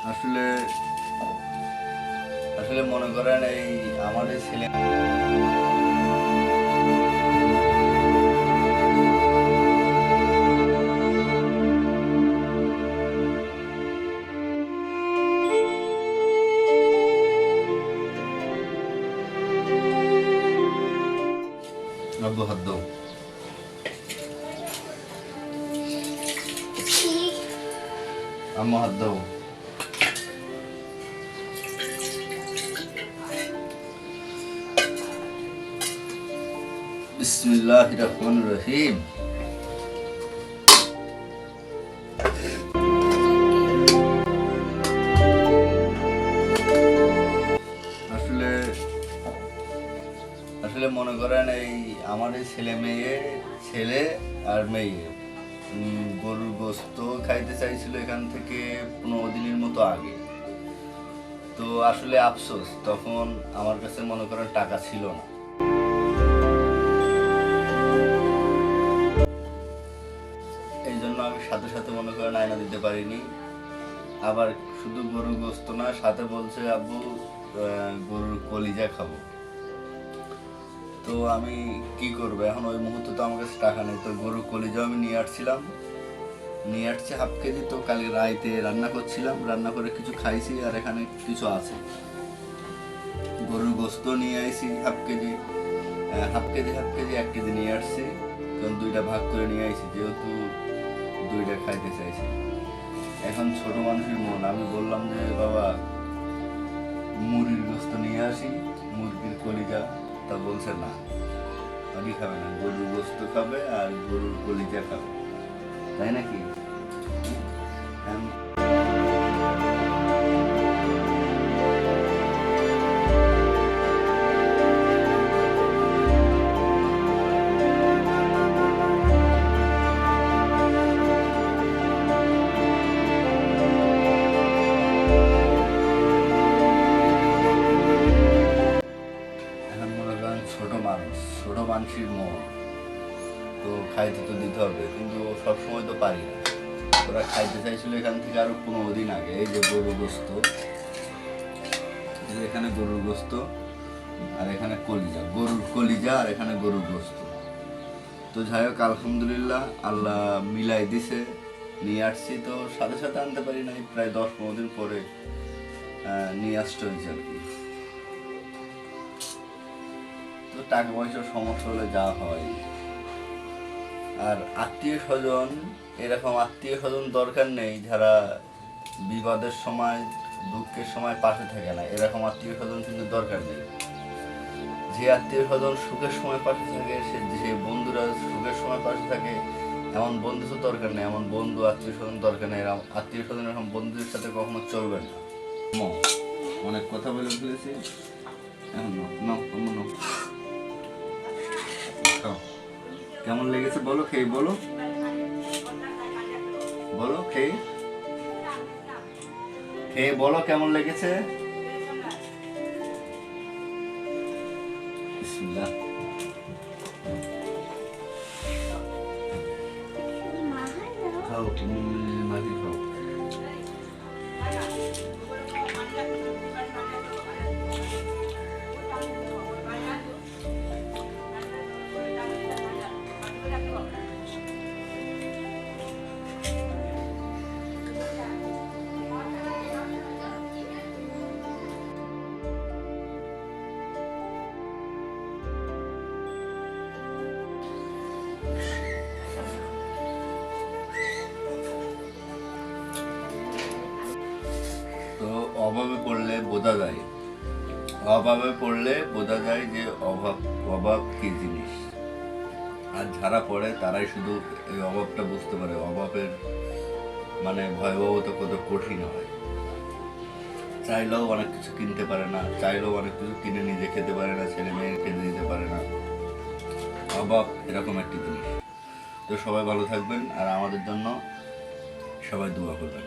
আসলে আসলে মনে করেন এই আমার এই ছেলে আব্বু হাত দাও। আম্মু হাত দাও। বিসমিল্লাহির রহমানির রহিম। আসলে আসলে মনে করেন এই আমার এই ছেলে আর মেয়ে গরুর গোস্ত খাইতে চাইছিল এখান থেকে 15 দিনের মতো আগে। তো আসলে আফসোস, তখন আমার কাছে মনে করেন টাকা ছিল না। এই জন্য আমি সাথে সাথে মনে করেন আয়না দিতে পারিনি। আবার শুধু গরুর গোস্ত না, সাথে বলছে আব্বু গরুর কলিজা খাবো। তো আমি কি করবো এখন, ওই মুহূর্তে তো আমার কাছে টাকা নেই। তো গরুর কলিজাও আমি নিয়ে আসছি হাফ কেজি। তো কালকে রাইতে রান্না করছিলাম, রান্না করে কিছু খাইছি, আর এখানে কিছু আছে। গরুর গোস্ত নিয়ে আইছি হাফ কেজি 1 কেজি নিয়ে আসছি। কারণ 2টা ভাগ করে নিয়ে আইছি, যেহেতু 2টা খাইতে চাইছি। এখন ছোট মানুষের মন, আমি বললাম যে বাবা মুরগির গোস্ত নিয়ে আসি, মুরগির কলিজা। তা বলছে না, আমি খাবে না, গরুর গোস্ত খাবে আর গরুর কলিজা খাবে, তাই নাকি? এখন মনে করেন ছোট মানুষের মন, তো খাইতে তো দিতে হবে, কিন্তু সবসময় তো পারি না। ওরা খাইতে চাইছিল এখান থেকে আরো 15 দিন আগে। এই যে গরুর গোস্ত, এখানে গরুর গোস্ত আর এখানে গরুর কলিজা আর এখানে গরুর গোস্ত। তো যাই হোক, আলহামদুলিল্লাহ আল্লাহ মিলাই দিছে, নিয়ে আসছি। তো সাথে সাথে আনতে পারি নাই, প্রায় 10-15 দিন পরে নিয়ে আসতে হয়েছে আর কি। তো টাকা পয়সার সমস্যা হলে যা হয়। আর এরকম আত্মীয় স্বজন দরকার নেই যারা বিপদের সময় দুঃখের সময় পাশে থাকে না। এরকম আত্মীয় স্বজন কিন্তু দরকার নেই। যে আত্মীয় স্বজন সুখের সময় পাশে থাকে, যে বন্ধুরা সুখের সময় পাশে থাকে, এমন বন্ধু তো দরকার নেই। এমন বন্ধু আত্মীয় স্বজন দরকার নেই। এরকম আত্মীয় স্বজন এরকম বন্ধুদের সাথে কখনো চলবে না। অনেক কথা বলে ফেলেছি, এখন কেমন লেগেছে বলো, খেয়ে বলো, খেয়ে বলো কেমন লেগেছে। বিসমিল্লাহ। খাও, তুমি মাঝি খাও। তো অভাবে পড়লে বোঝা যায় যে অভাব কি জিনিস। আর যারা পড়ে তারাই শুধু এই অভাবটা বুঝতে পারে, অভাবের মানে ভয়াবহতা কত কঠিন হয়। চাইলেও অনেক কিছু কিনতে পারে না, চাইলেও অনেক কিছু কিনে নিজে খেতে পারে না, ছেলে মেয়ে খেতে দিতে পারে না। অভাব এরকম একটি জিনিস। তো সবাই ভালো থাকবেন, আর আমাদের জন্য সবাই দোয়া করবেন।